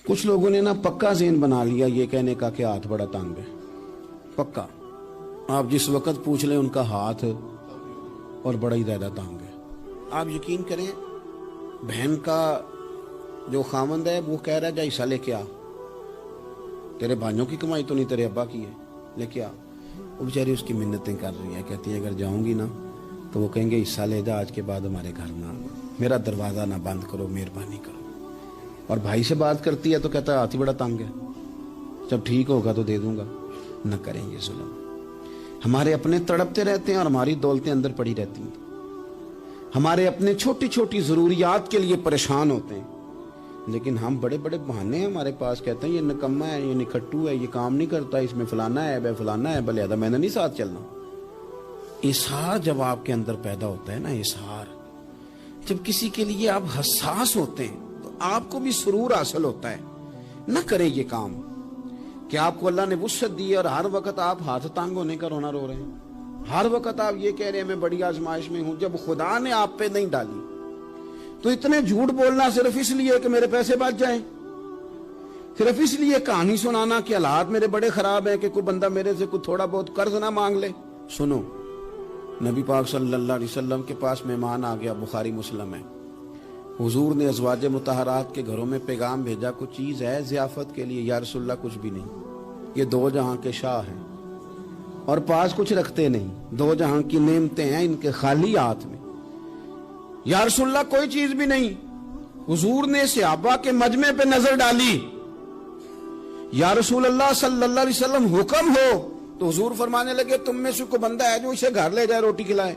کچھ لوگوں نے نا پکا ذہن بنا لیا یہ کہنے کا کہ ہاتھ بڑا تنگ ہے. پکا آپ جس وقت پوچھ لیں ان کا ہاتھ اور بڑا ہی زیادہ تنگ ہے. آپ یقین کریں بہن کا جو خاوند ہے وہ کہہ رہا ہے جا حصہ لے کے آ, تیرے بھائیوں کی کمائی تو نہیں تیرے ابا کی ہے, لے کے آ. وہ بیچاری اس کی منتیں کر رہی ہے, کہتی ہے اگر جاؤں گی نا تو وہ کہیں گے حصہ لے جا, آج کے بعد ہمارے گھر نہ, میرا دروازہ نہ بند کرو, مہربانی کرو. اور بھائی سے بات کرتی ہے تو کہتا ہے ہاتھ ہی بڑا تنگ ہے, جب ٹھیک ہوگا تو دے دوں گا. نہ کریں یہ ظلم. ہمارے اپنے تڑپتے رہتے ہیں اور ہماری دولتیں اندر پڑی رہتی ہیں. ہمارے اپنے چھوٹی چھوٹی ضروریات کے لیے پریشان ہوتے ہیں, لیکن ہم بڑے بڑے بہانے ہیں ہمارے پاس. کہتے ہیں یہ نکما ہے, یہ نکھٹو ہے, یہ کام نہیں کرتا, اس میں فلانا ہے, بے فلانا ہے, بلیادہ میں نے نہیں ساتھ چلنا. اظہار جب آپ کے اندر پیدا ہوتا ہے نا, اظہار جب کسی کے لیے آپ حساس ہوتے ہیں تو آپ کو بھی سرور حاصل ہوتا ہے. نہ کریں یہ کام کہ آپ کو اللہ نے وسعت دی اور ہر وقت آپ ہاتھ تانگ ہونے کا رونا رو رہے ہیں. ہر وقت آپ یہ کہہ رہے ہیں میں بڑی آزمائش میں ہوں, جب خدا نے آپ پہ نہیں ڈالی تو اتنے جھوٹ بولنا صرف اس لیے کہ میرے پیسے بچ جائیں, صرف اس لیے کہانی سنانا کہ حالات میرے بڑے خراب ہیں کہ کوئی بندہ میرے سے کوئی تھوڑا بہت قرض نہ مانگ لے. سنو, نبی پاک صلی اللہ علیہ وسلم کے پاس مہمان آ گیا, بخاری مسلم ہے. حضور نے ازواج مطہرات کے گھروں میں پیغام بھیجا, کچھ چیز ہے ضیافت کے لیے. یا رسول اللہ کچھ بھی نہیں, یہ دو جہاں کے شاہ ہیں اور پاس کچھ رکھتے نہیں, دو جہاں کی نعمتیں ہیں ان کے خالی ہاتھ میں. یا رسول اللہ کوئی چیز بھی نہیں. حضور نے صحابہ کے مجمع پہ نظر ڈالی, یا رسول اللہ صلی اللہ علیہ وسلم حکم ہو, تو حضور فرمانے لگے تم میں سے کوئی بندہ ہے جو اسے گھر لے جائے روٹی کھلائے.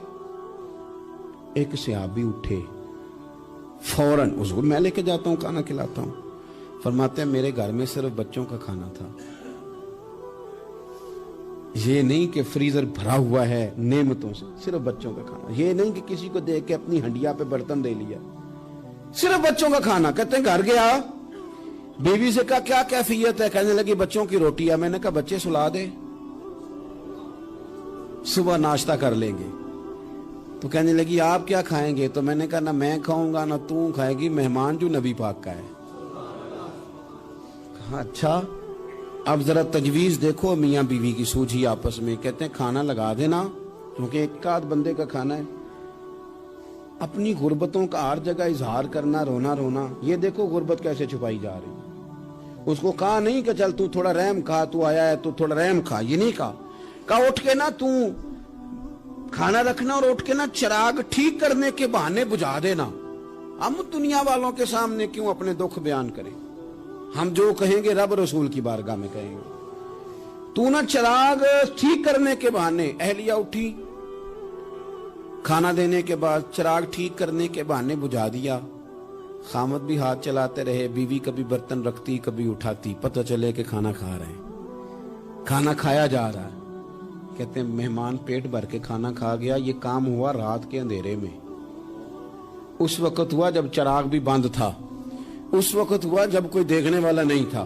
ایک صحابی اٹھے فوراً, حضور میں لے کے جاتا ہوں کھانا کھلاتا ہوں. فرماتے ہیں میرے گھر میں صرف بچوں کا کھانا تھا, یہ نہیں کہ فریزر بھرا ہوا ہے نعمتوں سے, صرف بچوں کا کھانا. یہ نہیں کہ کسی کو دیکھ کے اپنی ہنڈیا پہ برتن دے لیا, صرف بچوں کا کھانا. کہتے ہیں گھر گیا, بیوی سے کہا کیا کیفیت ہے, کہنے لگی بچوں کی روٹی ہے. میں نے کہا بچے سلا دے, صبح ناشتہ کر لیں گے. تو کہنے لگی آپ کیا کھائیں گے, تو میں نے کہا نہ میں کھاؤں گا نہ تو کھائے گی, مہمان جو نبی پاک کا ہے. کہا اچھا, اب ذرا تجویز دیکھو میاں بیوی کی سوجھی آپس میں. کہتے ہیں کھانا لگا دینا, کیونکہ ایک آدھ بندے کا کھانا ہے. اپنی غربتوں کا ہر جگہ اظہار کرنا, رونا رونا, یہ دیکھو غربت کیسے چھپائی جا رہی. اس کو کہا نہیں کہ چل تو تھوڑا رحم کھا, تو آیا ہے تو تھوڑا رحم کھا, یہ نہیں کہا. کہا اٹھ کے نا تو کھانا رکھنا اور اٹھ کے نا چراغ ٹھیک کرنے کے بہانے بجھا دینا. ہم دنیا والوں کے سامنے کیوں اپنے دکھ بیان کریں, ہم جو کہیں گے رب رسول کی بارگاہ میں کہیں گے. تو نہ چراغ ٹھیک کرنے کے بہانے, اہلیہ اٹھی کھانا دینے کے بعد چراغ ٹھیک کرنے کے بہانے بجھا دیا. خامد بھی ہاتھ چلاتے رہے, بیوی کبھی برتن رکھتی کبھی اٹھاتی, پتہ چلے کہ کھانا کھا رہے ہیں, کھانا کھایا جا رہا ہے. کہتے ہیں مہمان پیٹ بھر کے کھانا کھا گیا. یہ کام ہوا رات کے اندھیرے میں, اس وقت ہوا جب چراغ بھی بند تھا, اس وقت ہوا جب کوئی دیکھنے والا نہیں تھا,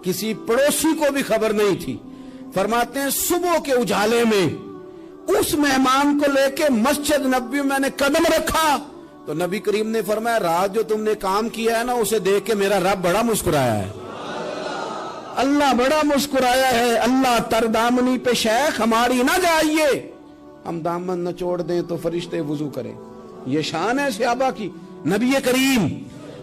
کسی پڑوسی کو بھی خبر نہیں تھی. فرماتے ہیں صبح کے اجالے میں اس مہمان کو لے کے مسجد نبوی میں نے قدم رکھا تو نبی کریم نے فرمایا رات جو تم نے کام کیا ہے نا اسے دیکھ کے میرا رب بڑا مسکرایا ہے, اللہ بڑا مسکرایا ہے. اللہ تردامنی پہ شیخ ہماری نہ جائیے, ہم دامن نہ چھوڑ دیں تو فرشتے وضو کریں. یہ شان ہے صحابہ کی. نبی کریم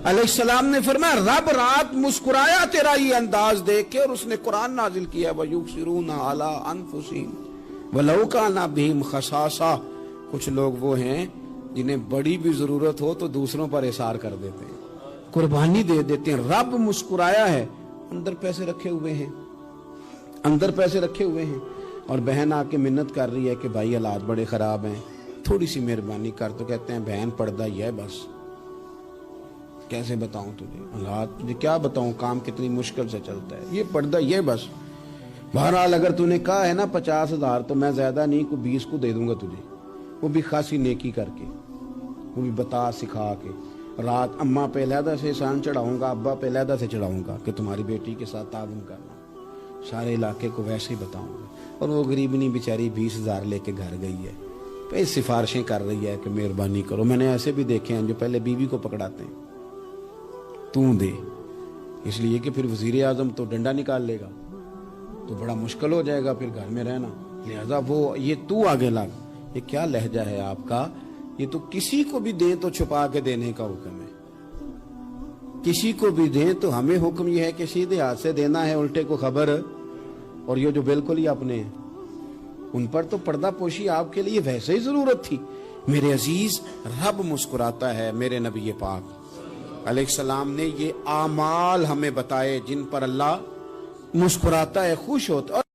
علیہ السلام نے فرمایا رب رات مسکرایا تیرا یہ انداز دیکھ کے, اور اس نے قرآن نازل کیا وَيُبْصِرُونَ عَلَىٰ أَنفُسِهِمْ وَلَوْ كَانَ بِهِمْ خَصَاصَةٌ. کچھ لوگ وہ ہیں جنہیں بڑی بھی ضرورت ہو تو دوسروں پر اثار کر دیتے ہیں, قربانی دے دیتے ہیں. رب مسکرایا ہے, اندر پیسے رکھے ہوئے ہیں, اندر پیسے رکھے ہوئے ہیں. اور بہن آ کے منت کر رہی ہے کہ بھائی حالات بڑے خراب ہیں, تھوڑی سی مہربانی کر. تو کہتے ہیں بہن پردہ ہی ہے بس, کیسے بتاؤں تجھے حالات, تجھے کیا بتاؤں, کام کتنی مشکل سے چلتا ہے, یہ پردہ یہ بس. بہرحال اگر تو نے کہا ہے نا 50,000 تو میں زیادہ نہیں کو 20 کو دے دوں گا تجھے, وہ بھی خاصی نیکی کر کے, وہ بھی بتا سکھا کے. رات اماں پہ علیحدہ سے احسان چڑھاؤں گا, ابا پہ علیحدہ سے چڑھاؤں گا کہ تمہاری بیٹی کے ساتھ تعاون کرنا, سارے علاقے کو ویسے ہی بتاؤں گا. اور وہ غریبنی بیچاری 20,000 لے کے گھر گئی ہے, پھر سفارشیں کر رہی ہے کہ مہربانی کرو. میں نے ایسے بھی دیکھے ہیں جو پہلے بیوی کو پکڑاتے ہیں, تو دے اس لیے کہ پھر وزیر اعظم تو ڈنڈا نکال لے گا تو بڑا مشکل ہو جائے گا پھر گھر میں رہنا. لہذا وہ یہ تو آگے لگ، یہ کیا لہجہ ہے آپ کا؟ یہ تو کسی کو بھی دیں تو چھپا کے دینے کا حکم ہے. کسی کو بھی دیں تو ہمیں حکم یہ ہے کہ سیدھے ہاتھ سے دینا ہے، الٹے کو خبر. اور یہ جو بالکل ہی اپنے ہیں ان پر تو پردہ پوشی آپ کے لیے ویسے ہی ضرورت تھی. میرے عزیز، رب مسکراتا ہے. میرے نبی پاک علیہ السلام نے یہ اعمال ہمیں بتائے جن پر اللہ مسکراتا ہے، خوش ہوتا ہے.